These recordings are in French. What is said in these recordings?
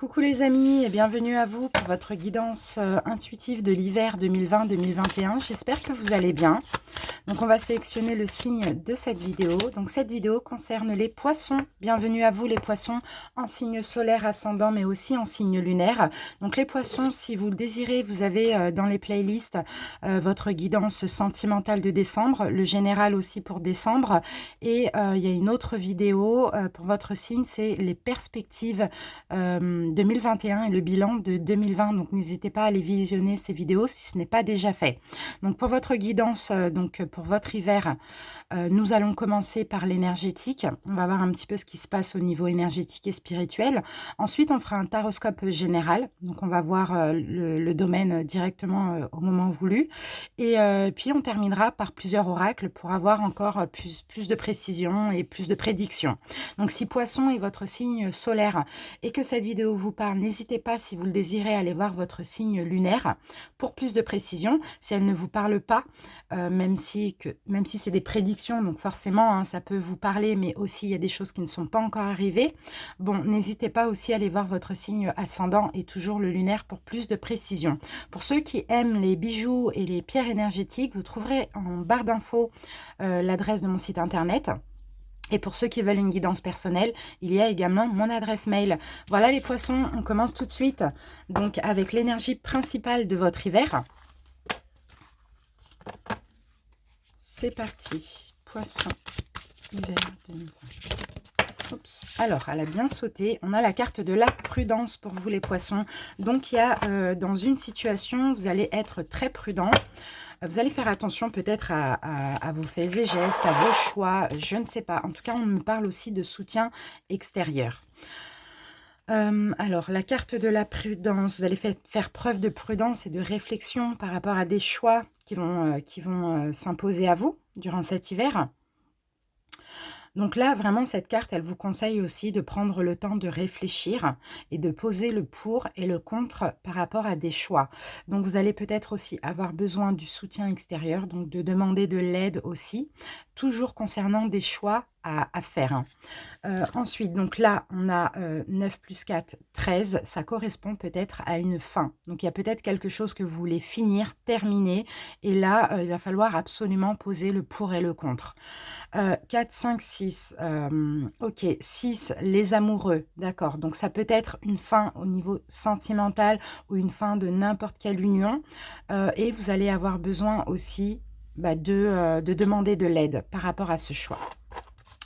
Coucou les amis et bienvenue à vous pour votre guidance intuitive de l'hiver 2020-2021. J'espère que vous allez bien. Donc on va sélectionner le signe de cette vidéo. Donc cette vidéo concerne les poissons. Bienvenue à vous les poissons en signe solaire ascendant mais aussi en signe lunaire. Donc les poissons, si vous le désirez, vous avez dans les playlists votre guidance sentimentale de décembre, le général aussi pour décembre. Et il y a une autre vidéo pour votre signe, c'est les perspectives 2021 et le bilan de 2020. Donc n'hésitez pas à aller visionner ces vidéos si ce n'est pas déjà fait. Donc pour votre guidance, pour votre hiver, nous allons commencer par l'énergétique. On va voir un petit peu ce qui se passe au niveau énergétique et spirituel. Ensuite, on fera un taroscope général. Donc on va voir le domaine directement au moment voulu. Et puis on terminera par plusieurs oracles pour avoir encore plus de précision et plus de prédictions. Donc si Poisson est votre signe solaire et que cette vidéo vous parle, n'hésitez pas, si vous le désirez, à aller voir votre signe lunaire pour plus de précision. Si elle ne vous parle pas, même si c'est des prédictions, donc forcément, hein, ça peut vous parler, mais aussi il y a des choses qui ne sont pas encore arrivées. Bon, n'hésitez pas aussi à aller voir votre signe ascendant et toujours le lunaire pour plus de précision. Pour ceux qui aiment les bijoux et les pierres énergétiques, vous trouverez en barre d'infos l'adresse de mon site internet. Et pour ceux qui veulent une guidance personnelle, il y a également mon adresse mail. Voilà les poissons, on commence tout de suite donc avec l'énergie principale de votre hiver. C'est parti, poisson, hiver 2020. Oups. Alors, elle a bien sauté. On a la carte de la prudence pour vous les poissons. Donc, il y a dans une situation, vous allez être très prudent. Vous allez faire attention peut-être à vos faits et gestes, à vos choix, je ne sais pas. En tout cas, on me parle aussi de soutien extérieur. Alors, la carte de la prudence, vous allez faire preuve de prudence et de réflexion par rapport à des choix qui vont s'imposer à vous durant cet hiver. Donc là, vraiment, cette carte, elle vous conseille aussi de prendre le temps de réfléchir et de poser le pour et le contre par rapport à des choix. Donc, vous allez peut-être aussi avoir besoin du soutien extérieur, donc de demander de l'aide aussi, toujours concernant des choix à faire. Ensuite, donc là, on a 9 plus 4, 13. Ça correspond peut-être à une fin. Donc, il y a peut-être quelque chose que vous voulez finir, terminer. Et là, il va falloir absolument poser le pour et le contre. 4, 5, 6. Ok, 6, les amoureux. D'accord. Donc, ça peut être une fin au niveau sentimental ou une fin de n'importe quelle union. Et vous allez avoir besoin aussi de demander de l'aide par rapport à ce choix.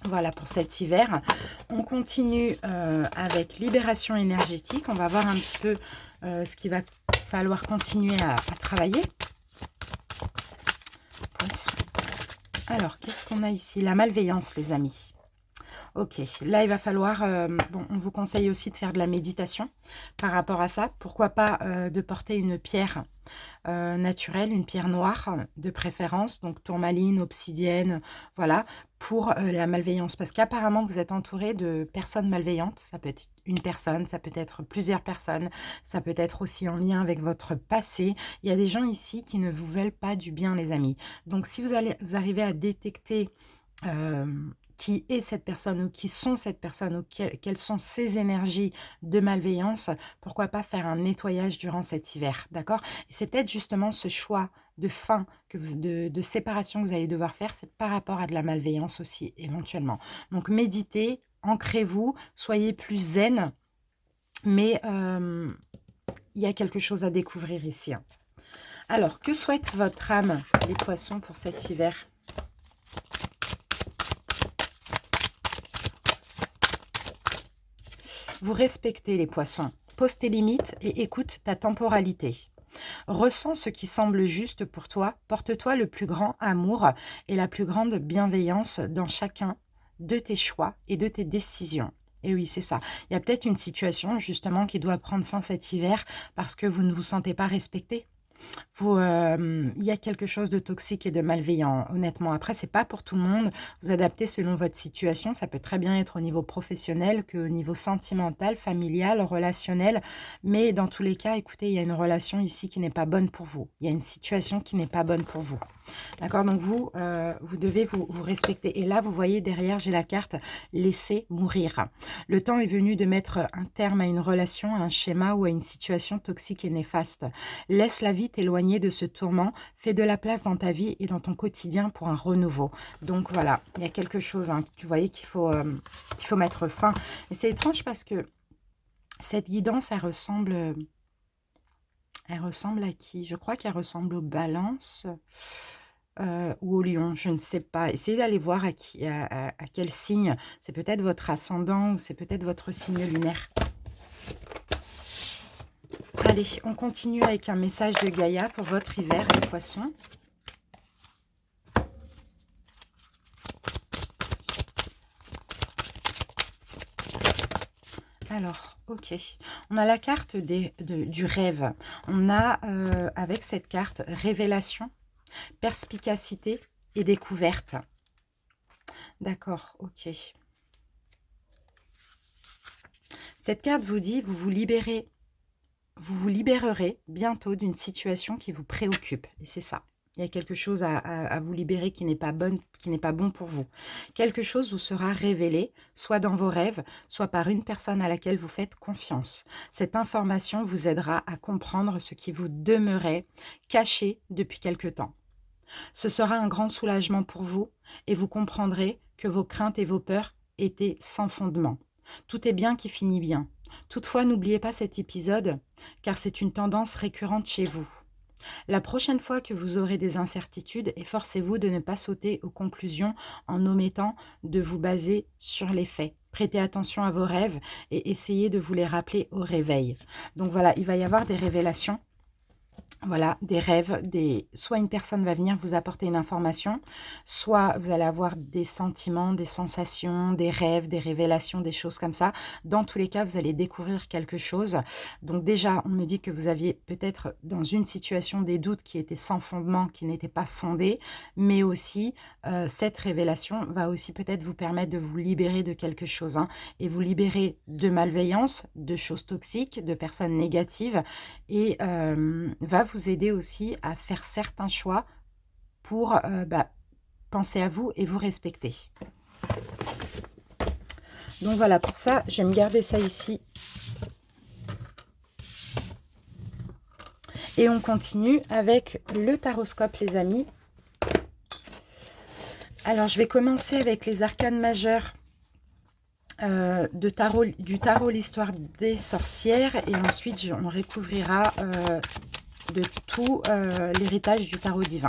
Voilà pour cet hiver. On continue avec libération énergétique. On va voir un petit peu ce qu'il va falloir continuer à travailler. Alors, qu'est-ce qu'on a ici? La malveillance, les amis. Ok, là, il va falloir... on vous conseille aussi de faire de la méditation par rapport à ça. Pourquoi pas de porter une pierre naturelle, une pierre noire de préférence, donc tourmaline, obsidienne, voilà, pour la malveillance. Parce qu'apparemment, vous êtes entouré de personnes malveillantes. Ça peut être une personne, ça peut être plusieurs personnes, ça peut être aussi en lien avec votre passé. Il y a des gens ici qui ne vous veulent pas du bien, les amis. Donc, si vous arrivez à détecter... qui est cette personne ou qui sont cette personne ou quelles sont ces énergies de malveillance, pourquoi pas faire un nettoyage durant cet hiver, d'accord? Et c'est peut-être justement ce choix de fin, de séparation que vous allez devoir faire, c'est par rapport à de la malveillance aussi, éventuellement. Donc méditez, ancrez-vous, soyez plus zen, mais il y a quelque chose à découvrir ici. Hein. Alors, que souhaite votre âme, les poissons, pour cet hiver ? Vous respectez les poissons. Pose tes limites et écoute ta temporalité. Ressens ce qui semble juste pour toi. Porte-toi le plus grand amour et la plus grande bienveillance dans chacun de tes choix et de tes décisions. Et oui, c'est ça. Il y a peut-être une situation justement qui doit prendre fin cet hiver parce que vous ne vous sentez pas respecté. Il y a quelque chose de toxique et de malveillant, honnêtement. Après, c'est pas pour tout le monde. Vous adaptez selon votre situation. Ça peut très bien être au niveau professionnel qu'au niveau sentimental, familial, relationnel. Mais dans tous les cas, écoutez, il y a une relation ici qui n'est pas bonne pour vous. Il y a une situation qui n'est pas bonne pour vous. D'accord? Donc vous, vous devez vous respecter. Et là, vous voyez derrière, j'ai la carte «Laisser mourir». Le temps est venu de mettre un terme à une relation, à un schéma ou à une situation toxique et néfaste. Laisse la vie t'éloigner de ce tourment, fais de la place dans ta vie et dans ton quotidien pour un renouveau. Donc voilà, il y a quelque chose, hein, tu voyais qu'il faut mettre fin. Et c'est étrange parce que cette guidance, elle ressemble à qui? Je crois qu'elle ressemble aux balances ou au lion, je ne sais pas. Essayez d'aller voir à quel signe. C'est peut-être votre ascendant ou c'est peut-être votre signe lunaire. Allez, on continue avec un message de Gaïa pour votre hiver, les poissons. Alors, ok. On a la carte du rêve. On a, avec cette carte, révélation, perspicacité et découverte. D'accord, ok. Cette carte vous dit, vous vous libérerez bientôt d'une situation qui vous préoccupe. Et c'est ça. Il y a quelque chose à vous libérer qui n'est pas bon pour vous. Quelque chose vous sera révélé, soit dans vos rêves, soit par une personne à laquelle vous faites confiance. Cette information vous aidera à comprendre ce qui vous demeurait caché depuis quelque temps. Ce sera un grand soulagement pour vous et vous comprendrez que vos craintes et vos peurs étaient sans fondement. Tout est bien qui finit bien. Toutefois, n'oubliez pas cet épisode, car c'est une tendance récurrente chez vous. La prochaine fois que vous aurez des incertitudes, efforcez-vous de ne pas sauter aux conclusions en omettant de vous baser sur les faits. Prêtez attention à vos rêves et essayez de vous les rappeler au réveil. Donc voilà, il va y avoir des révélations. Voilà, des rêves, soit une personne va venir vous apporter une information, soit vous allez avoir des sentiments, des sensations, des rêves, des révélations, des choses comme ça. Dans tous les cas, vous allez découvrir quelque chose. Donc déjà, on me dit que vous aviez peut-être dans une situation des doutes qui étaient sans fondement, qui n'étaient pas fondés, mais aussi cette révélation va aussi peut-être vous permettre de vous libérer de quelque chose, hein, et vous libérer de malveillance, de choses toxiques, de personnes négatives, et va vous aider aussi à faire certains choix pour penser à vous et vous respecter. Donc voilà, pour ça, je vais me garder ça ici. Et on continue avec le taroscope, les amis. Alors, je vais commencer avec les arcanes majeures du tarot l'histoire des sorcières. Et ensuite, on recouvrira de tout l'héritage du tarot divin.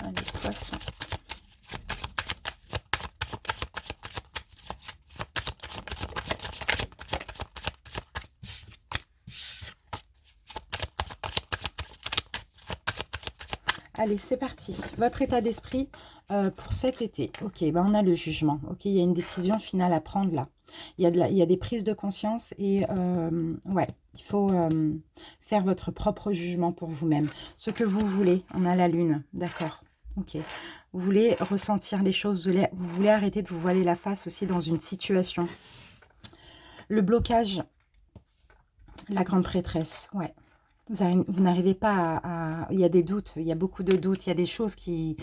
Allez, poissons. Allez, c'est parti. Votre état d'esprit pour cet été. Ok, ben on a le jugement. Ok, il y a une décision finale à prendre là. Il y a des prises de conscience et ouais, il faut faire votre propre jugement pour vous-même. Ce que vous voulez, on a la lune, d'accord. Ok. Vous voulez ressentir les choses, vous voulez arrêter de vous voiler la face aussi dans une situation. Le blocage, la grande prêtresse, ouais. Vous n'arrivez pas à... Il y a des doutes, il y a beaucoup de doutes, il y a des choses qui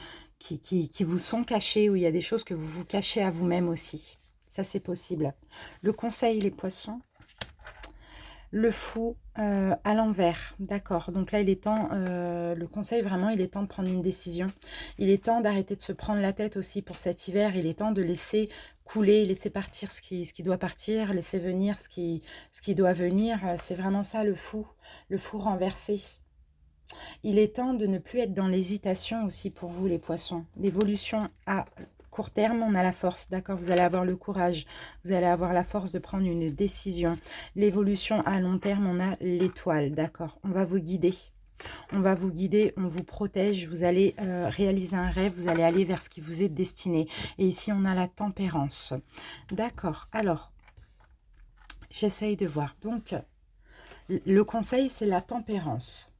vous sont cachées ou il y a des choses que vous vous cachez à vous-même aussi. Ça, c'est possible. Le conseil, les poissons. Le fou à l'envers, d'accord. Donc là, il est temps, le conseil vraiment, il est temps de prendre une décision. Il est temps d'arrêter de se prendre la tête aussi pour cet hiver. Il est temps de laisser couler, laisser partir ce qui doit partir, laisser venir ce qui doit venir. C'est vraiment ça le fou renversé. Il est temps de ne plus être dans l'hésitation aussi pour vous les poissons. L'évolution à court terme, on a la force, d'accord, vous allez avoir le courage, vous allez avoir la force de prendre une décision. L'évolution à long terme, on a l'étoile, d'accord, on va vous guider. On va vous guider, on vous protège, vous allez réaliser un rêve, vous allez aller vers ce qui vous est destiné. Et ici, on a la tempérance. D'accord, alors, j'essaye de voir. Donc, le conseil, c'est la tempérance.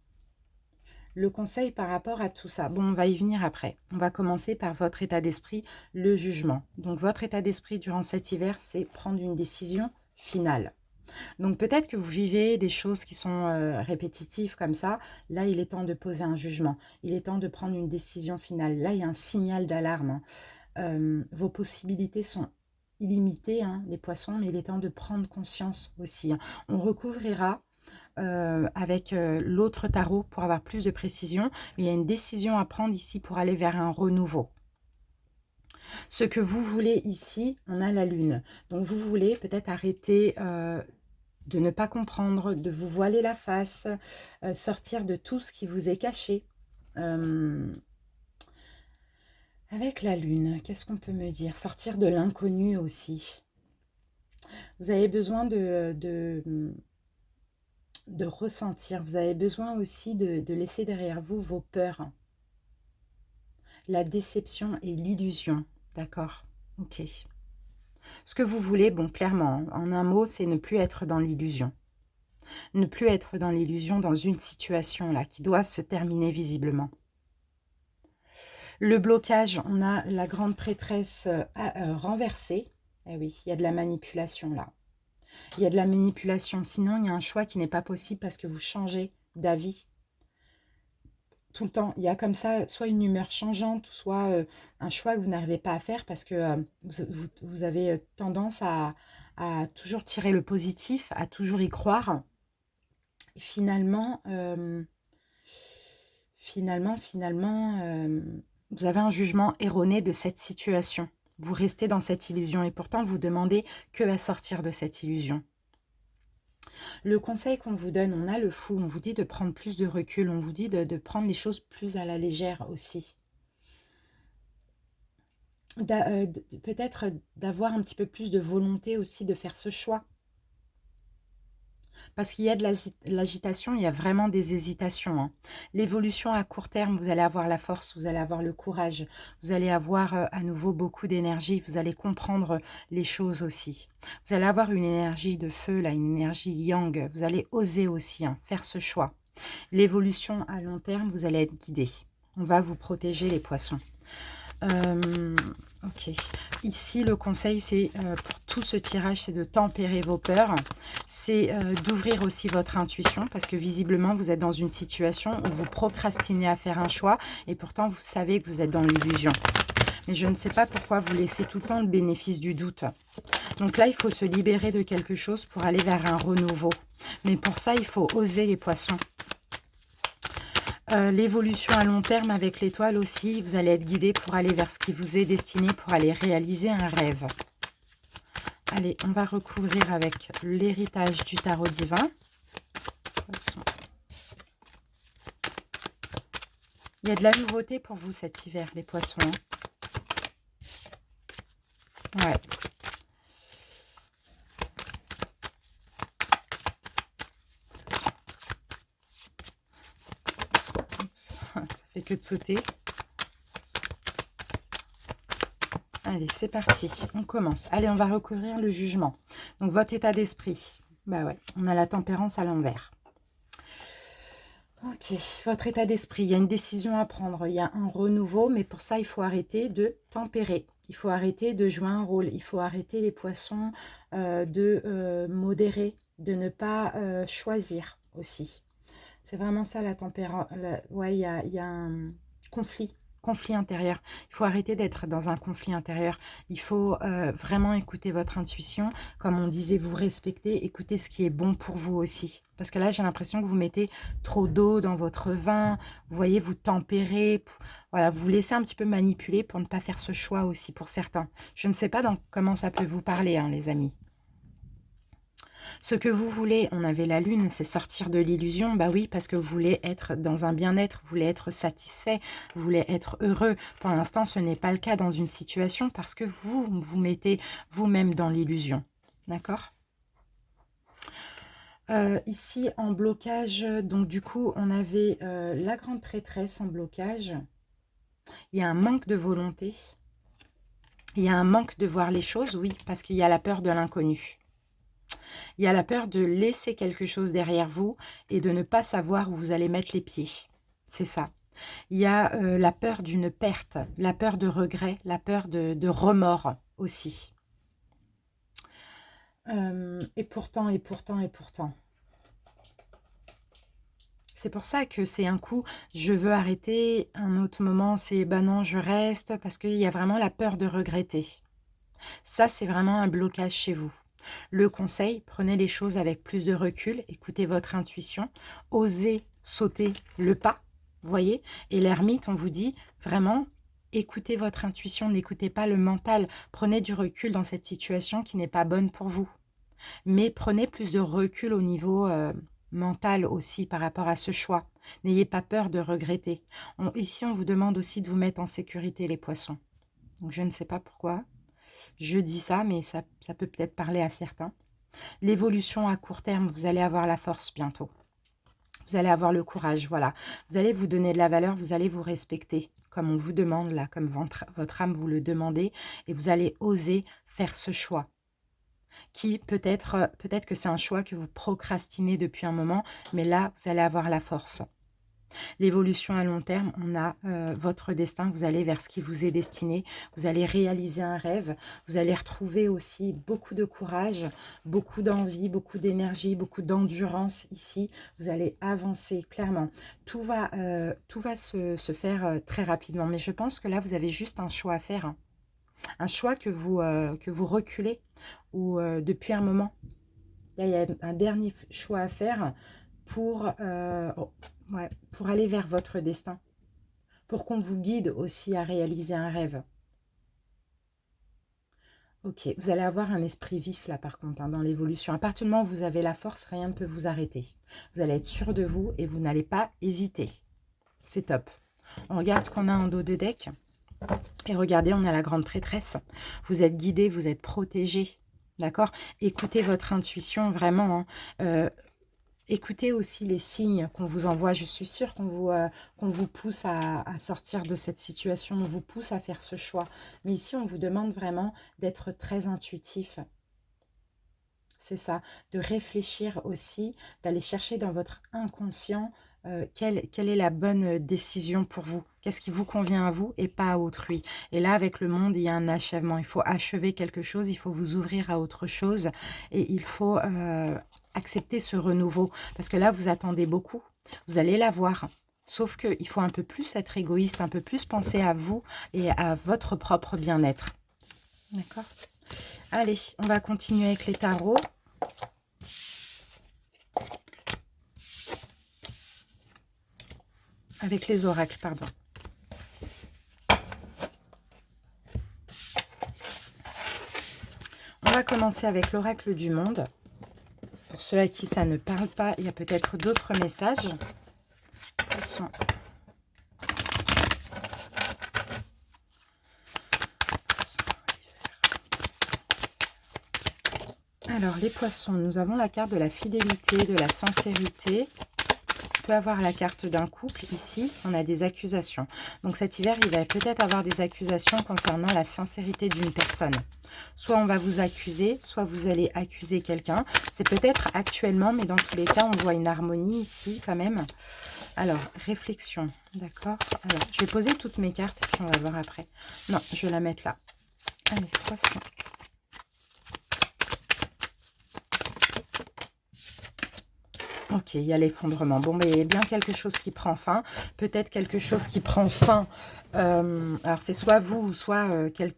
Le conseil par rapport à tout ça, bon, on va y venir après. On va commencer par votre état d'esprit, le jugement. Donc, votre état d'esprit durant cet hiver, c'est prendre une décision finale. Donc, peut-être que vous vivez des choses qui sont répétitives comme ça. Là, il est temps de poser un jugement. Il est temps de prendre une décision finale. Là, il y a un signal d'alarme. Vos possibilités sont illimitées, hein, les poissons, mais il est temps de prendre conscience aussi, hein. On recouvrira avec l'autre tarot pour avoir plus de précision. Mais il y a une décision à prendre ici pour aller vers un renouveau. Ce que vous voulez ici, on a la lune. Donc vous voulez peut-être arrêter de ne pas comprendre, de vous voiler la face, sortir de tout ce qui vous est caché. Avec la lune, qu'est-ce qu'on peut me dire? Sortir de l'inconnu aussi. Vous avez besoin de ressentir, vous avez besoin aussi de laisser derrière vous vos peurs. La déception et l'illusion, d'accord? Ok. Ce que vous voulez, bon, clairement, en un mot, c'est ne plus être dans l'illusion. Ne plus être dans l'illusion dans une situation là qui doit se terminer visiblement. Le blocage, on a la grande prêtresse renversée. Eh oui, il y a de la manipulation là. Il y a de la manipulation. Sinon, il y a un choix qui n'est pas possible parce que vous changez d'avis tout le temps. Il y a comme ça soit une humeur changeante, soit un choix que vous n'arrivez pas à faire parce que vous avez tendance à toujours tirer le positif, à toujours y croire. Et finalement, vous avez un jugement erroné de cette situation. Vous restez dans cette illusion et pourtant vous demandez que à sortir de cette illusion. Le conseil qu'on vous donne, on a le fou, on vous dit de prendre plus de recul, on vous dit de prendre les choses plus à la légère aussi. Peut-être d'avoir un petit peu plus de volonté aussi de faire ce choix. Parce qu'il y a de l'agitation, il y a vraiment des hésitations, hein. L'évolution à court terme, vous allez avoir la force, vous allez avoir le courage, vous allez avoir à nouveau beaucoup d'énergie, vous allez comprendre les choses aussi. Vous allez avoir une énergie de feu, là, une énergie yang, vous allez oser aussi, hein, faire ce choix. L'évolution à long terme, vous allez être guidé. On va vous protéger les poissons. Ok. Ici, le conseil, c'est pour tout ce tirage, c'est de tempérer vos peurs. C'est d'ouvrir aussi votre intuition parce que visiblement, vous êtes dans une situation où vous procrastinez à faire un choix et pourtant, vous savez que vous êtes dans l'illusion. Mais je ne sais pas pourquoi vous laissez tout le temps le bénéfice du doute. Donc là, il faut se libérer de quelque chose pour aller vers un renouveau. Mais pour ça, il faut oser les poissons. L'évolution à long terme avec l'étoile aussi, vous allez être guidé pour aller vers ce qui vous est destiné, pour aller réaliser un rêve. Allez, on va recouvrir avec l'héritage du tarot divin. Il y a de la nouveauté pour vous cet hiver, les poissons. Ouais. Ça fait que de sauter. Allez, c'est parti, on commence. Allez, on va recouvrir le jugement. Donc, votre état d'esprit. Bah ouais, on a la tempérance à l'envers. Ok, votre état d'esprit, il y a une décision à prendre, il y a un renouveau, mais pour ça, il faut arrêter de tempérer. Il faut arrêter de jouer un rôle, il faut arrêter les poissons de modérer, de ne pas choisir aussi. C'est vraiment ça la tempérance. Ouais, il y a un conflit intérieur. Il faut arrêter d'être dans un conflit intérieur. Il faut vraiment écouter votre intuition. Comme on disait, vous respecter, écoutez ce qui est bon pour vous aussi. Parce que là, j'ai l'impression que vous mettez trop d'eau dans votre vin. Vous voyez, vous tempérez. Voilà, vous vous laissez un petit peu manipuler pour ne pas faire ce choix aussi pour certains. Je ne sais pas comment ça peut vous parler, hein, les amis. Ce que vous voulez, on avait la lune, c'est sortir de l'illusion. Bah oui, parce que vous voulez être dans un bien-être, vous voulez être satisfait, vous voulez être heureux. Pour l'instant, ce n'est pas le cas dans une situation parce que vous vous mettez vous-même dans l'illusion. D'accord ? Ici, en blocage, donc du coup, on avait la grande prêtresse en blocage. Il y a un manque de volonté. Il y a un manque de voir les choses, oui, parce qu'il y a la peur de l'inconnu. Il y a la peur de laisser quelque chose derrière vous et de ne pas savoir où vous allez mettre les pieds. c'est ça. Il y a la peur d'une perte, la peur de regret, la peur de remords aussi. Et pourtant, et pourtant, et pourtant. C'est pour ça que c'est un coup, je veux arrêter, un autre moment, c'est bah non, je reste, parce qu'il y a vraiment la peur de regretter. Ça, c'est vraiment un blocage chez vous. Le conseil, prenez les choses avec plus de recul, écoutez votre intuition, osez sauter le pas, voyez. Et l'ermite, on vous dit vraiment, écoutez votre intuition, n'écoutez pas le mental, prenez du recul dans cette situation qui n'est pas bonne pour vous. Mais prenez plus de recul au niveau mental aussi par rapport à ce choix. N'ayez pas peur de regretter. Ici, on vous demande aussi de vous mettre en sécurité, les poissons. Donc, je ne sais pas pourquoi je dis ça, mais ça peut peut-être parler à certains. L'évolution à court terme, vous allez avoir la force bientôt. Vous allez avoir le courage, voilà. Vous allez vous donner de la valeur, vous allez vous respecter, comme on vous demande là, comme votre âme vous le demandez, et vous allez oser faire ce choix. Qui peut-être que c'est un choix que vous procrastinez depuis un moment, mais là, vous allez avoir la force. L'évolution à long terme, on a votre destin, vous allez vers ce qui vous est destiné, vous allez réaliser un rêve, vous allez retrouver aussi beaucoup de courage, beaucoup d'envie, beaucoup d'énergie, beaucoup d'endurance ici, vous allez avancer clairement. Tout va se faire très rapidement, mais je pense que là, vous avez juste un choix à faire, hein. Un choix que vous reculez ou depuis un moment. Là, il y a un dernier choix à faire pour, ouais, pour aller vers votre destin, pour qu'on vous guide aussi à réaliser un rêve. Ok, vous allez avoir un esprit vif là par contre, hein, dans l'évolution. À partir du moment où vous avez la force, rien ne peut vous arrêter. Vous allez être sûr de vous et vous n'allez pas hésiter. C'est top. On regarde ce qu'on a en dos de deck. Et regardez, on a la grande prêtresse. Vous êtes guidé, vous êtes protégé. D'accord? Écoutez votre intuition, vraiment. Hein. Écoutez aussi les signes qu'on vous envoie. Je suis sûre qu'on vous pousse à sortir de cette situation. On vous pousse à faire ce choix. Mais ici, on vous demande vraiment d'être très intuitif. C'est ça. De réfléchir aussi, d'aller chercher dans votre inconscient quelle est la bonne décision pour vous. Qu'est-ce qui vous convient à vous et pas à autrui. Et là, avec le monde, il y a un achèvement. Il faut achever quelque chose, il faut vous ouvrir à autre chose. Et il faut accepter ce renouveau. Parce que là, vous attendez beaucoup. Vous allez l'avoir. Sauf qu'il faut un peu plus être égoïste, un peu plus penser à vous et à votre propre bien-être. D'accord? Allez, on va continuer avec les tarots. Avec les oracles, pardon. On va commencer avec l'oracle du monde. Pour ceux à qui ça ne parle pas, il y a peut-être d'autres messages. Ils sont... Alors, les poissons, nous avons la carte de la fidélité, de la sincérité. On peut avoir la carte d'un couple. Ici, on a des accusations. Donc cet hiver, il va peut-être avoir des accusations concernant la sincérité d'une personne. Soit on va vous accuser, soit vous allez accuser quelqu'un. C'est peut-être actuellement, mais dans tous les cas, on voit une harmonie ici quand même. Alors, réflexion, d'accord. Alors, je vais poser toutes mes cartes et puis on va voir après. Non, je vais la mettre là. Allez, poisson. Ok, il y a l'effondrement. Bon, mais il y a bien quelque chose qui prend fin. Peut-être quelque chose qui prend fin. Alors, c'est soit vous, soit...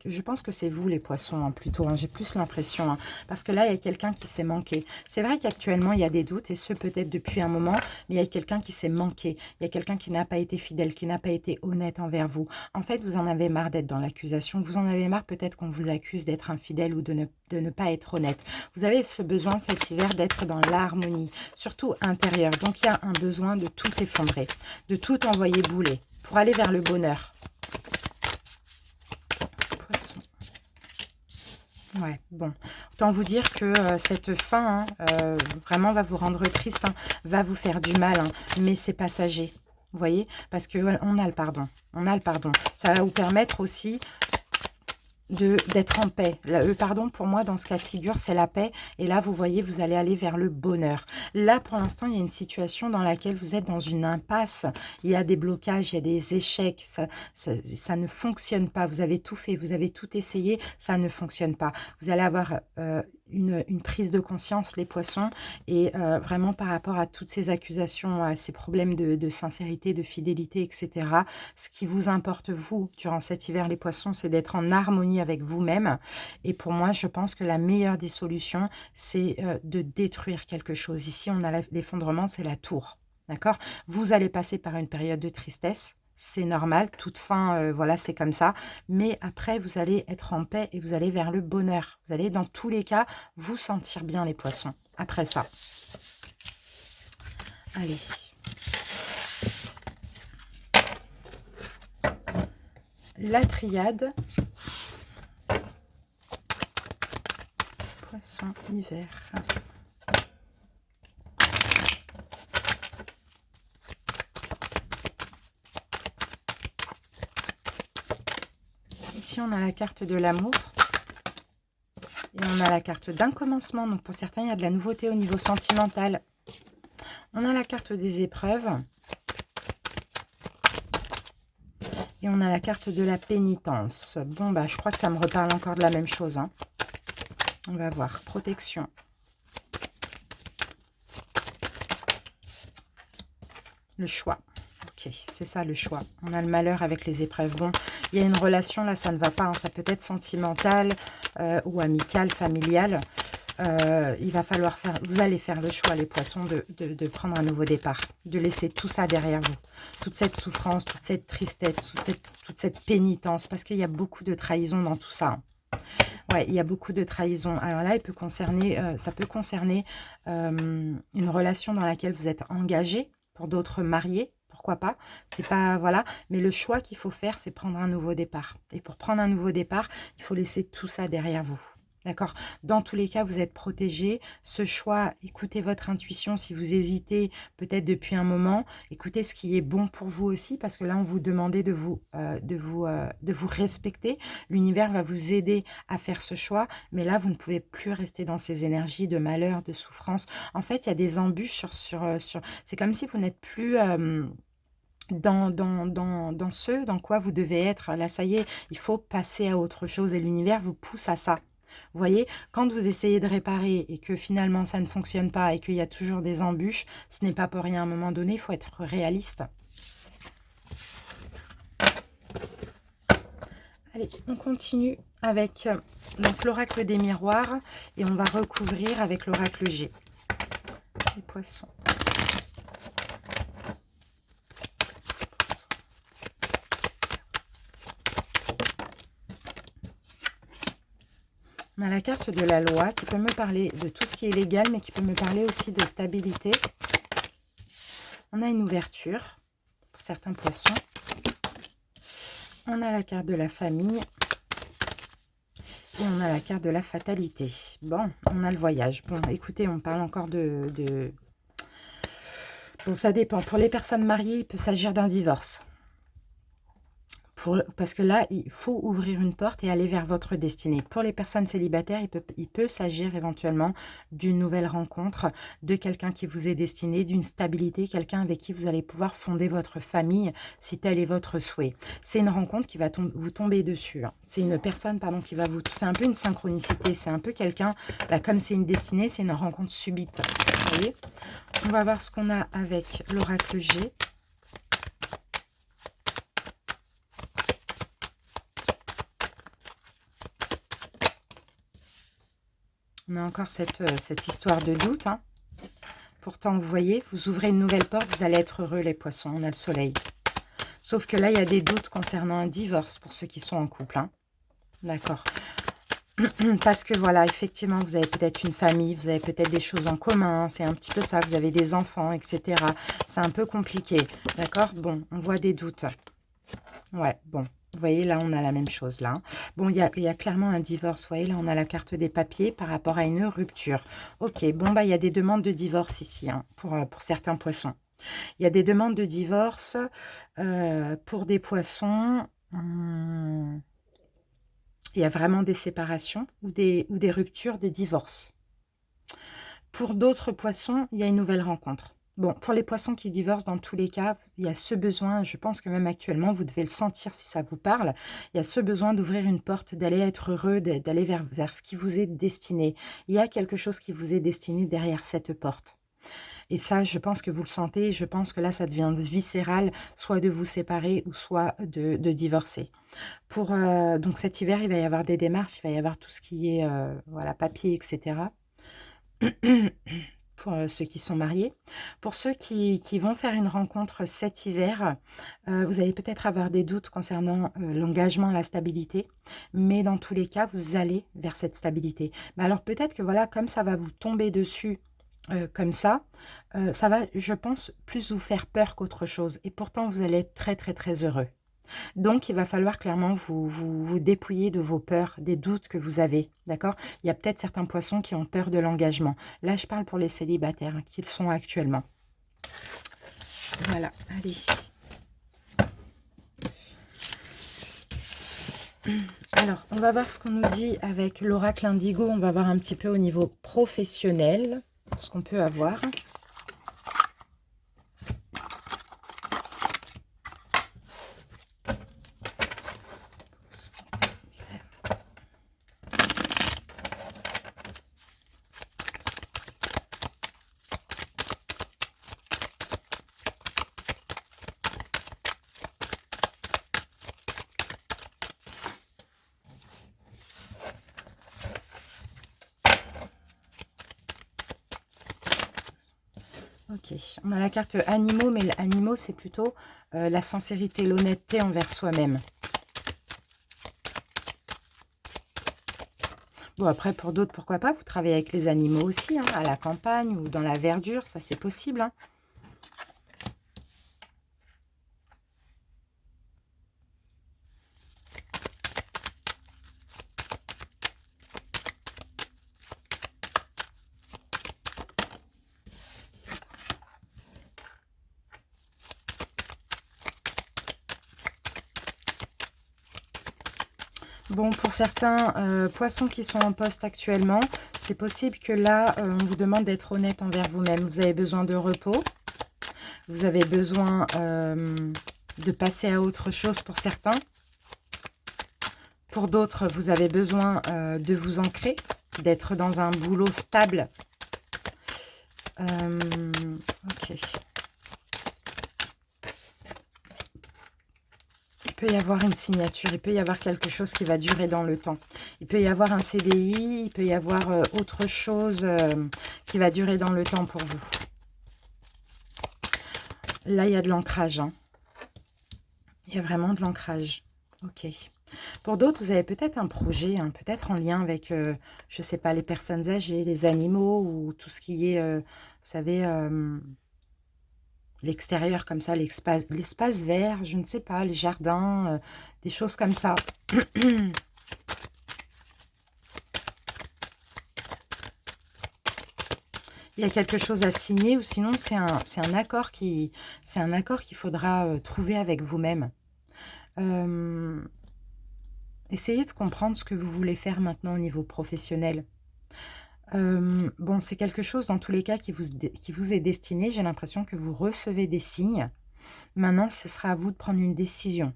Je pense que c'est vous, les poissons, hein, plutôt. Hein, j'ai plus l'impression. Hein, parce que là, il y a quelqu'un qui s'est manqué. C'est vrai qu'actuellement, il y a des doutes, et ce, peut-être depuis un moment. Mais il y a quelqu'un qui s'est manqué. Il y a quelqu'un qui n'a pas été fidèle, qui n'a pas été honnête envers vous. En fait, vous en avez marre d'être dans l'accusation. Vous en avez marre, peut-être qu'on vous accuse d'être infidèle ou de ne pas être honnête. Vous avez ce besoin cet hiver d'être dans l'harmonie. Surtout intérieur. Donc, il y a un besoin de tout effondrer, de tout envoyer bouler pour aller vers le bonheur. Poisson. Ouais, bon. Autant vous dire que cette fin, hein, vraiment va vous rendre triste, hein, va vous faire du mal, hein, mais c'est passager. Vous voyez? Parce que on a le pardon. On a le pardon. Ça va vous permettre aussi d'être en paix. Pardon, pour moi, dans ce cas de figure, c'est la paix. Et là, vous voyez, vous allez aller vers le bonheur. Là, pour l'instant, il y a une situation dans laquelle vous êtes dans une impasse. Il y a des blocages, il y a des échecs. Ça ne fonctionne pas. Vous avez tout fait, vous avez tout essayé. Ça ne fonctionne pas. Vous allez avoir une prise de conscience, les poissons. Et vraiment, par rapport à toutes ces accusations, à ces problèmes de sincérité, de fidélité, etc., ce qui vous importe, vous, durant cet hiver, les poissons, c'est d'être en harmonie avec vous-même. Et pour moi, je pense que la meilleure des solutions, c'est de détruire quelque chose. Ici, on a l'effondrement, c'est la tour. D'accord? Vous allez passer par une période de tristesse. C'est normal, toute fin, voilà, c'est comme ça. Mais après, vous allez être en paix et vous allez vers le bonheur. Vous allez, dans tous les cas, vous sentir bien, les poissons. Après ça. Allez. La triade. Poisson, hiver. Ici, on a la carte de l'amour. Et on a la carte d'un commencement. Donc, pour certains, il y a de la nouveauté au niveau sentimental. On a la carte des épreuves. Et on a la carte de la pénitence. Bon, bah, je crois que ça me reparle encore de la même chose. Hein. On va voir. Protection. Le choix. Ok, c'est ça le choix. On a le malheur avec les épreuves. Bon, il y a une relation, là, ça ne va pas. Hein. Ça peut être sentimental ou amical, familial. Il va falloir faire, vous allez faire le choix, les poissons, de prendre un nouveau départ, de laisser tout ça derrière vous, toute cette souffrance, toute cette tristesse, toute cette pénitence, parce qu'il y a beaucoup de trahison dans tout ça. Ouais, il y a beaucoup de trahison. Alors là, ça peut concerner une relation dans laquelle vous êtes engagé, pour d'autres mariés, pourquoi pas, c'est pas, voilà, mais le choix qu'il faut faire, c'est prendre un nouveau départ. Et pour prendre un nouveau départ, il faut laisser tout ça derrière vous. D'accord? Dans tous les cas, vous êtes protégé. Ce choix, écoutez votre intuition si vous hésitez peut-être depuis un moment. Écoutez ce qui est bon pour vous aussi, parce que là, on vous demandait de vous respecter. L'univers va vous aider à faire ce choix, mais là, vous ne pouvez plus rester dans ces énergies de malheur, de souffrance. En fait, il y a des embûches sur... C'est comme si vous n'êtes plus... dans ce dans quoi vous devez être. Là, ça y est, il faut passer à autre chose et l'univers vous pousse à ça. Vous voyez, quand vous essayez de réparer et que finalement ça ne fonctionne pas et qu'il y a toujours des embûches, ce n'est pas pour rien. À un moment donné, il faut être réaliste. Allez, on continue avec donc l'oracle des miroirs et on va recouvrir avec l'oracle G. Les poissons. On a la carte de la loi qui peut me parler de tout ce qui est légal, mais qui peut me parler aussi de stabilité. On a une ouverture pour certains poissons. On a la carte de la famille. Et on a la carte de la fatalité. Bon, on a le voyage. Bon, écoutez, on parle encore de... Bon, ça dépend. Pour les personnes mariées, il peut s'agir d'un divorce. Parce que là, il faut ouvrir une porte et aller vers votre destinée. Pour les personnes célibataires, il peut s'agir éventuellement d'une nouvelle rencontre, de quelqu'un qui vous est destiné, d'une stabilité, quelqu'un avec qui vous allez pouvoir fonder votre famille, si tel est votre souhait. C'est une rencontre qui va vous tomber dessus. Hein. C'est une personne, pardon, qui va vous... C'est un peu une synchronicité, c'est un peu quelqu'un, comme c'est une destinée, c'est une rencontre subite. Vous voyez? On va voir ce qu'on a avec l'oracle G. On a encore cette histoire de doute. Hein. Pourtant, vous voyez, vous ouvrez une nouvelle porte, vous allez être heureux, les poissons. On a le soleil. Sauf que là, il y a des doutes concernant un divorce pour ceux qui sont en couple. Hein. D'accord. Parce que voilà, effectivement, vous avez peut-être une famille, vous avez peut-être des choses en commun. C'est un petit peu ça, vous avez des enfants, etc. C'est un peu compliqué. D'accord? Bon, on voit des doutes. Ouais, bon. Vous voyez, là, on a la même chose, là. Bon, il y a clairement un divorce. Vous voyez, là, on a la carte des papiers par rapport à une rupture. Ok, bon, bah, il y a des demandes de divorce ici, hein, pour certains poissons. Il y a des demandes de divorce pour des poissons. Il y a vraiment des séparations ou des ruptures, des divorces. Pour d'autres poissons, il y a une nouvelle rencontre. Bon, pour les poissons qui divorcent, dans tous les cas, il y a ce besoin, je pense que même actuellement, vous devez le sentir si ça vous parle, il y a ce besoin d'ouvrir une porte, d'aller être heureux, d'aller vers ce qui vous est destiné. Il y a quelque chose qui vous est destiné derrière cette porte. Et ça, je pense que vous le sentez, je pense que là, ça devient viscéral, soit de vous séparer ou soit de divorcer. Donc cet hiver, il va y avoir des démarches, il va y avoir tout ce qui est voilà, papier, etc. Pour ceux qui sont mariés. Pour ceux qui vont faire une rencontre cet hiver, vous allez peut-être avoir des doutes concernant l'engagement, la stabilité, mais dans tous les cas, vous allez vers cette stabilité. Mais alors peut-être que voilà, comme ça va vous tomber dessus comme ça va, je pense, plus vous faire peur qu'autre chose. Et pourtant, vous allez être très, très, très heureux. Donc, il va falloir clairement vous dépouiller de vos peurs, des doutes que vous avez, d'accord? Il y a peut-être certains poissons qui ont peur de l'engagement. Là, je parle pour les célibataires, qu'ils sont actuellement. Voilà, allez. Alors, on va voir ce qu'on nous dit avec l'oracle indigo. On va voir un petit peu au niveau professionnel, ce qu'on peut avoir. Ok, on a la carte animaux, mais l'animaux, c'est plutôt la sincérité, l'honnêteté envers soi-même. Bon, après, pour d'autres, pourquoi pas, vous travaillez avec les animaux aussi, hein, à la campagne ou dans la verdure, ça c'est possible, hein. Bon, pour certains poissons qui sont en poste actuellement, c'est possible que là, on vous demande d'être honnête envers vous-même. Vous avez besoin de repos, vous avez besoin de passer à autre chose pour certains. Pour d'autres, vous avez besoin de vous ancrer, d'être dans un boulot stable. Ok. Il peut y avoir une signature, il peut y avoir quelque chose qui va durer dans le temps. Il peut y avoir un CDI, il peut y avoir autre chose qui va durer dans le temps pour vous. Là, il y a de l'ancrage, hein. Il y a vraiment de l'ancrage. Ok. Pour d'autres, vous avez peut-être un projet, hein, peut-être en lien avec, je ne sais pas, les personnes âgées, les animaux ou tout ce qui est, vous savez, l'extérieur comme ça, l'espace vert, je ne sais pas, les jardins, des choses comme ça. Il y a quelque chose à signer ou sinon c'est un accord qu'il faudra trouver avec vous-même. Essayez de comprendre ce que vous voulez faire maintenant au niveau professionnel. Bon, c'est quelque chose dans tous les cas qui vous est destiné. J'ai l'impression que vous recevez des signes. Maintenant, ce sera à vous de prendre une décision.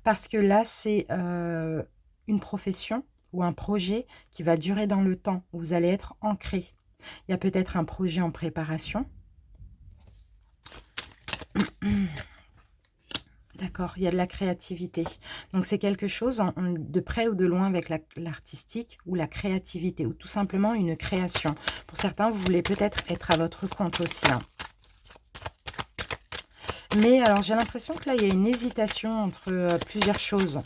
Parce que là, c'est une profession ou un projet qui va durer dans le temps, où vous allez être ancré. Il y a peut-être un projet en préparation. D'accord, il y a de la créativité. Donc, c'est quelque chose de près ou de loin avec l'artistique ou la créativité, ou tout simplement une création. Pour certains, vous voulez peut-être être à votre compte aussi, hein. Mais alors, j'ai l'impression que là, il y a une hésitation entre plusieurs choses.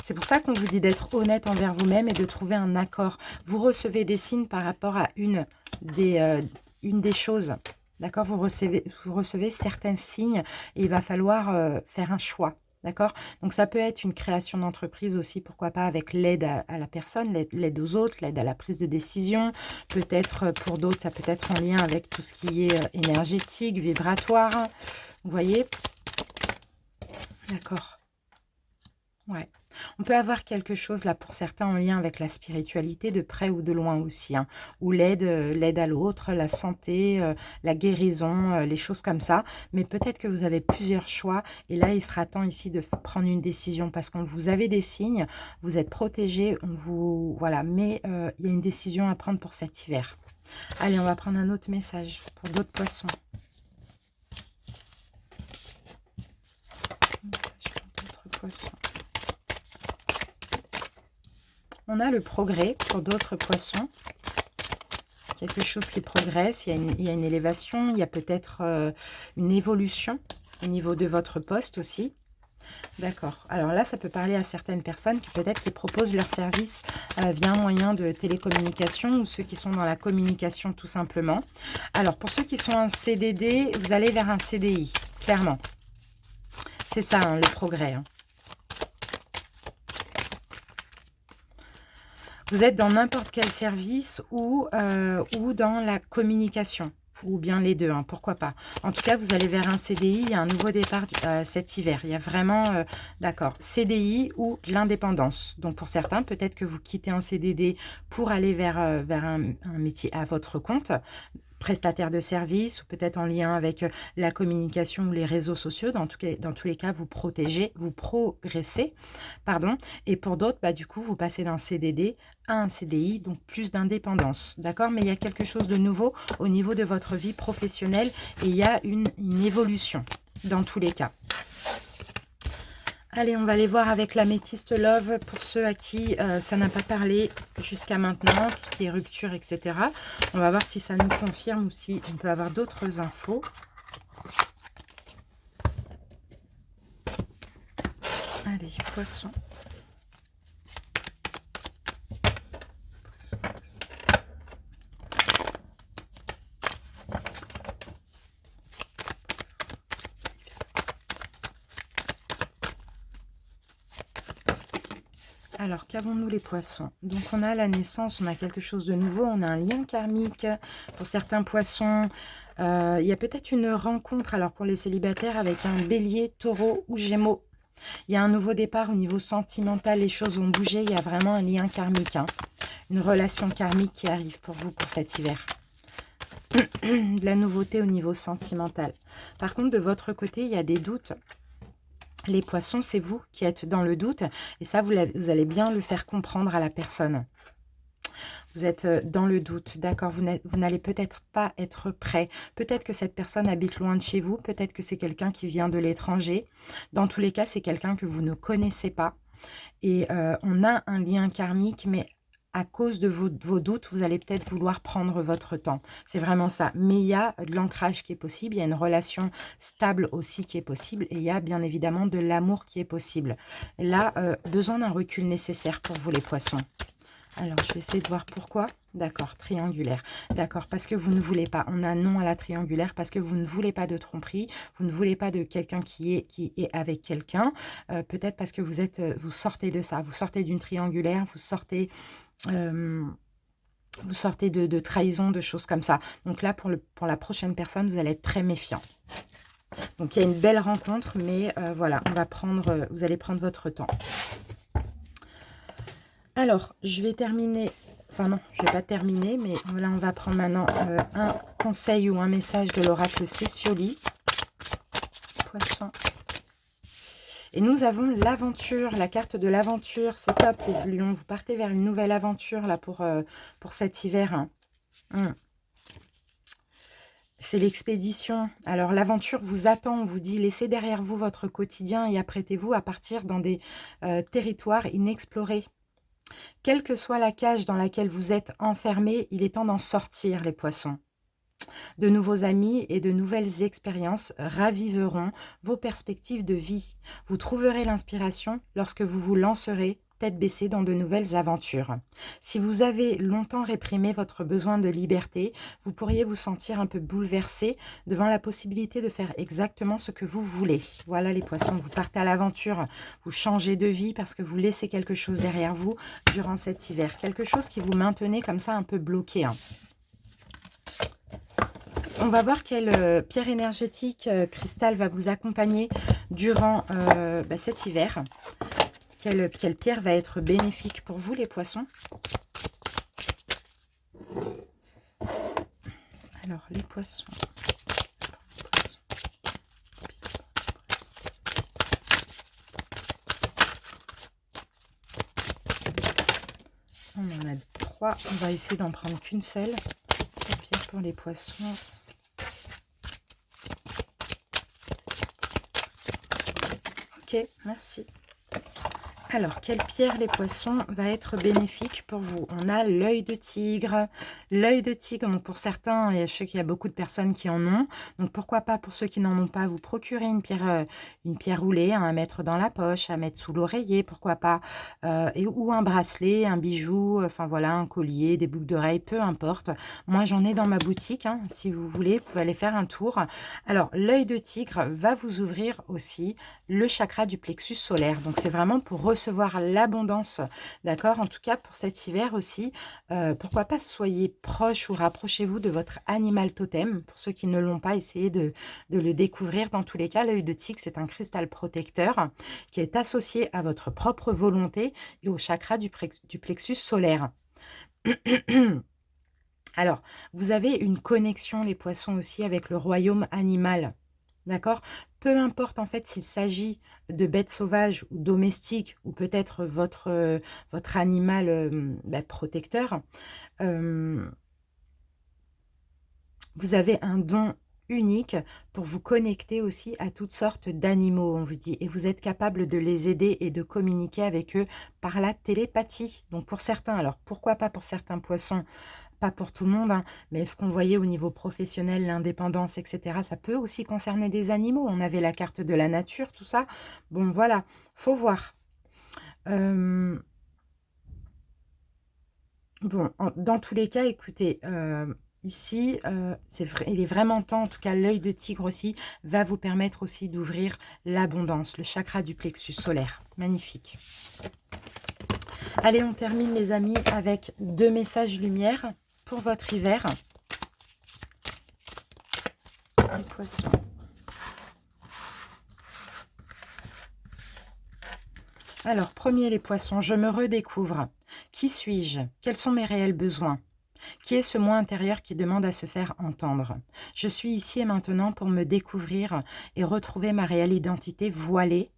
C'est pour ça qu'on vous dit d'être honnête envers vous-même et de trouver un accord. Vous recevez des signes par rapport à une des choses. D'accord, vous recevez certains signes et il va falloir faire un choix. D'accord, donc ça peut être une création d'entreprise aussi, pourquoi pas avec l'aide à la personne, l'aide aux autres, l'aide à la prise de décision. Peut-être pour d'autres, ça peut être en lien avec tout ce qui est énergétique, vibratoire. Vous voyez? D'accord. Ouais. On peut avoir quelque chose là pour certains en lien avec la spiritualité de près ou de loin aussi, hein, ou l'aide à l'autre, la santé, la guérison, les choses comme ça. Mais peut-être que vous avez plusieurs choix et là, il sera temps ici de prendre une décision parce que vous avez des signes, vous êtes protégés, on vous voilà, mais il y a une décision à prendre pour cet hiver. Allez, on va prendre un autre message pour d'autres poissons. Message pour d'autres poissons. On a le progrès pour d'autres poissons. Quelque chose qui progresse, il y a une élévation, il y a peut-être une évolution au niveau de votre poste aussi. D'accord. Alors là, ça peut parler à certaines personnes qui peut-être qui proposent leur service via un moyen de télécommunication ou ceux qui sont dans la communication tout simplement. Alors, pour ceux qui sont en CDD, vous allez vers un CDI, clairement. C'est ça, hein, le progrès. Hein. Vous êtes dans n'importe quel service ou dans la communication, ou bien les deux, hein, pourquoi pas. En tout cas, vous allez vers un CDI, il y a un nouveau départ cet hiver. Il y a vraiment, d'accord, CDI ou l'indépendance. Donc pour certains, peut-être que vous quittez un CDD pour aller vers un métier à votre compte, prestataire de service ou peut-être en lien avec la communication ou les réseaux sociaux. Dans tous les cas, vous protégez, vous progressez, pardon. Et pour d'autres, bah, du coup, vous passez d'un CDD à un CDI, donc plus d'indépendance, d'accord? Mais il y a quelque chose de nouveau au niveau de votre vie professionnelle et il y a une évolution dans tous les cas. Allez, on va aller voir avec l'améthyste love pour ceux à qui ça n'a pas parlé jusqu'à maintenant, tout ce qui est rupture, etc. On va voir si ça nous confirme ou si on peut avoir d'autres infos. Allez, poisson. Alors, qu'avons-nous les poissons? Donc, on a la naissance, on a quelque chose de nouveau, on a un lien karmique pour certains poissons. Il y a peut-être une rencontre, alors pour les célibataires, avec un bélier, taureau ou gémeaux. Il y a un nouveau départ au niveau sentimental, les choses vont bouger, il y a vraiment un lien karmique, hein. Une relation karmique qui arrive pour vous pour cet hiver. De la nouveauté au niveau sentimental. Par contre, de votre côté, il y a des doutes. Les poissons, c'est vous qui êtes dans le doute. Et ça, vous allez bien le faire comprendre à la personne. Vous êtes dans le doute, d'accord? Vous n'allez peut-être pas être prêt. Peut-être que cette personne habite loin de chez vous. Peut-être que c'est quelqu'un qui vient de l'étranger. Dans tous les cas, c'est quelqu'un que vous ne connaissez pas. Et on a un lien karmique, mais à cause de vos doutes, vous allez peut-être vouloir prendre votre temps. C'est vraiment ça. Mais il y a de l'ancrage qui est possible, il y a une relation stable aussi qui est possible, et il y a bien évidemment de l'amour qui est possible. Là, besoin d'un recul nécessaire pour vous les poissons. Alors, je vais essayer de voir pourquoi. D'accord, triangulaire. D'accord, parce que vous ne voulez pas. On a non à la triangulaire parce que vous ne voulez pas de tromperie. Vous ne voulez pas de quelqu'un qui est avec quelqu'un. Peut-être parce que vous sortez de ça. Vous sortez d'une triangulaire, vous sortez de trahison, de choses comme ça. Donc là, pour la prochaine personne, vous allez être très méfiant. Donc il y a une belle rencontre, mais voilà, vous allez prendre votre temps. Alors, je vais terminer, enfin non, je ne vais pas terminer, mais là, on va prendre maintenant un conseil ou un message de l'oracle Cécioli. Poisson. Et nous avons l'aventure, la carte de l'aventure. C'est top, les lions. Vous partez vers une nouvelle aventure là pour cet hiver. C'est l'expédition. Alors, l'aventure vous attend. On vous dit, laissez derrière vous votre quotidien et apprêtez-vous à partir dans des territoires inexplorés. Quelle que soit la cage dans laquelle vous êtes enfermé, il est temps d'en sortir, les poissons. De nouveaux amis et de nouvelles expériences raviveront vos perspectives de vie. Vous trouverez l'inspiration lorsque vous vous lancerez tête baissée dans de nouvelles aventures. Si vous avez longtemps réprimé votre besoin de liberté, vous pourriez vous sentir un peu bouleversé devant la possibilité de faire exactement ce que vous voulez. Voilà les poissons, vous partez à l'aventure, vous changez de vie parce que vous laissez quelque chose derrière vous durant cet hiver. Quelque chose qui vous maintenait comme ça un peu bloqué, hein. On va voir quelle pierre énergétique cristal va vous accompagner durant cet hiver. Quelle pierre va être bénéfique pour vous, les poissons? Alors, les poissons. On en a 3. On va essayer d'en prendre qu'une seule. La pierre pour les poissons. Ok, merci. Alors, quelle pierre, les poissons, va être bénéfique pour vous? On a l'œil de tigre. L'œil de tigre, donc pour certains, et je sais qu'il y a beaucoup de personnes qui en ont, donc pourquoi pas pour ceux qui n'en ont pas, vous procurer une pierre roulée, hein, à mettre dans la poche, à mettre sous l'oreiller, pourquoi pas, ou un bracelet, un bijou, enfin voilà, un collier, des boucles d'oreilles, peu importe. Moi, j'en ai dans ma boutique, hein, si vous voulez, vous pouvez aller faire un tour. Alors, l'œil de tigre va vous ouvrir aussi le chakra du plexus solaire. Donc, c'est vraiment pour recevoir l'abondance, d'accord? En tout cas, pour cet hiver aussi, pourquoi pas soyez proche ou rapprochez-vous de votre animal totem. Pour ceux qui ne l'ont pas, essayé de le découvrir. Dans tous les cas, l'œil de tigre, c'est un cristal protecteur qui est associé à votre propre volonté et au chakra du plexus solaire. Alors, vous avez une connexion, les poissons, aussi avec le royaume animal. D'accord? Peu importe en fait s'il s'agit de bêtes sauvages ou domestiques, ou peut-être votre animal protecteur, euh, vous avez un don unique pour vous connecter aussi à toutes sortes d'animaux, on vous dit, et vous êtes capable de les aider et de communiquer avec eux par la télépathie. Donc pour certains, alors pourquoi pas pour certains poissons, pas pour tout le monde, hein, mais ce qu'on voyait au niveau professionnel, l'indépendance, etc., ça peut aussi concerner des animaux. On avait la carte de la nature, tout ça. Bon, voilà, faut voir. Bon, dans tous les cas, écoutez, ici, il est vraiment temps, en tout cas l'œil de tigre aussi, va vous permettre aussi d'ouvrir l'abondance, le chakra du plexus solaire. Magnifique. Allez, on termine les amis avec 2 messages lumière pour votre hiver. Les poissons. Alors, premier les poissons, je me redécouvre. Qui suis-je? Quels sont mes réels besoins? Qui est ce moi intérieur qui demande à se faire entendre? Je suis ici et maintenant pour me découvrir et retrouver ma réelle identité voilée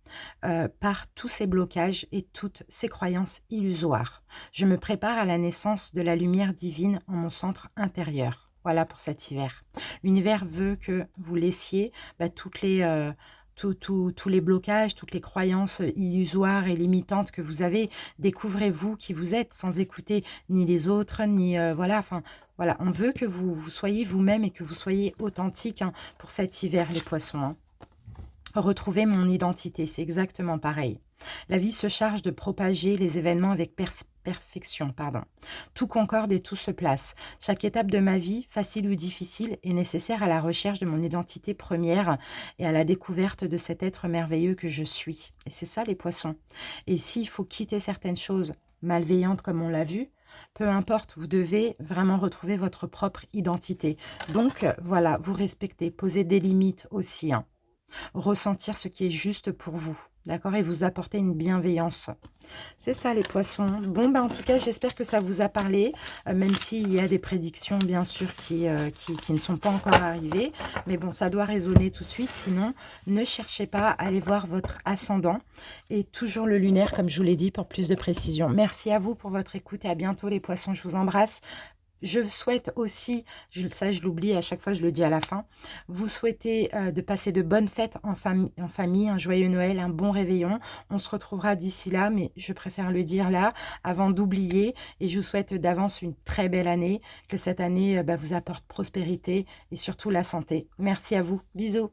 par tous ces blocages et toutes ces croyances illusoires. Je me prépare à la naissance de la lumière divine en mon centre intérieur. Voilà pour cet hiver. L'univers veut que vous laissiez toutes les... tous les blocages, toutes les croyances illusoires et limitantes que vous avez. Découvrez-vous qui vous êtes sans écouter ni les autres, ni... voilà, enfin, voilà. On veut que vous soyez vous-même et que vous soyez authentique, hein, pour cet hiver, les poissons, hein. Retrouver mon identité, c'est exactement pareil. La vie se charge de propager les événements avec perfection, pardon. Tout concorde et tout se place. Chaque étape de ma vie, facile ou difficile, est nécessaire à la recherche de mon identité première et à la découverte de cet être merveilleux que je suis. Et c'est ça, les poissons. Et s'il faut quitter certaines choses malveillantes, comme on l'a vu, peu importe, vous devez vraiment retrouver votre propre identité. Donc, voilà, vous respectez, posez des limites aussi, hein. Ressentir ce qui est juste pour vous, d'accord? Et vous apporter une bienveillance. C'est ça, les poissons. Bon, en tout cas, j'espère que ça vous a parlé, même s'il y a des prédictions, bien sûr, qui ne sont pas encore arrivées. Mais bon, ça doit résonner tout de suite. Sinon, ne cherchez pas à aller voir votre ascendant. Et toujours le lunaire, comme je vous l'ai dit, pour plus de précision. Merci à vous pour votre écoute et à bientôt, les poissons. Je vous embrasse. Je souhaite aussi, ça je l'oublie à chaque fois, je le dis à la fin, vous souhaitez de passer de bonnes fêtes en famille, un joyeux Noël, un bon réveillon. On se retrouvera d'ici là, mais je préfère le dire là, avant d'oublier. Et je vous souhaite d'avance une très belle année, que cette année vous apporte prospérité et surtout la santé. Merci à vous, bisous.